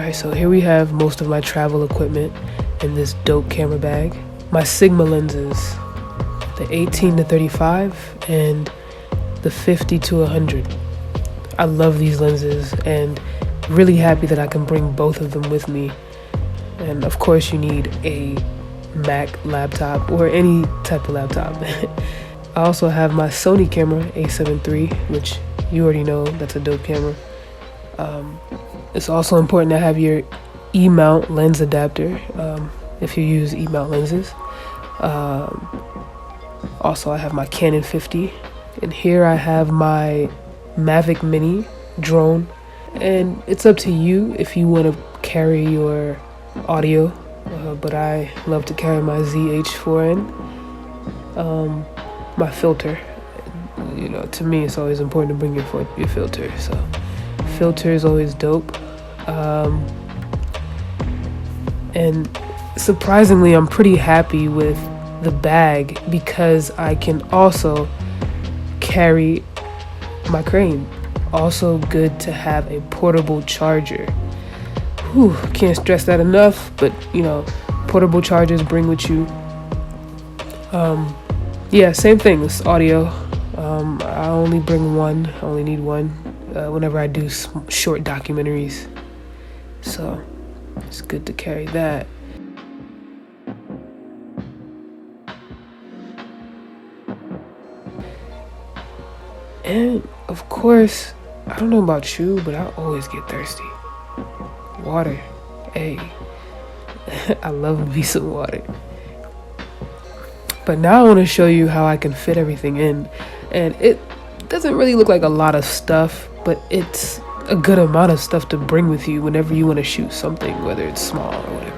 Alright, so here we have most of my travel equipment in this dope camera bag. My Sigma lenses, the 18-35 and the 50-100. I love these lenses and really happy that I can bring both of them with me. And of course you need a Mac laptop or any type of laptop. I also have my Sony camera A7 III, which you already know that's a dope camera. It's also important to have your E-mount lens adapter if you use E-mount lenses. Also, I have my Canon 50, and here I have my Mavic Mini drone. And it's up to you if you want to carry your audio, but I love to carry my ZH4n. My filter, you know, to me it's always important to bring your filter, so filter is always dope. And surprisingly, I'm pretty happy with the bag because I can also carry my crane. Also good to have a portable charger. Whew, can't stress that enough, but you know, portable chargers bring with you. Yeah, same thing, this audio. I only bring one, I only need one whenever I do short documentaries. So it's good to carry that. And of course, I don't know about you, but I always get thirsty. Water, hey, I love me some water. But now I want to show you how I can fit everything in. And it doesn't really look like a lot of stuff, but it's a good amount of stuff to bring with you whenever you want to shoot something, whether it's small or whatever.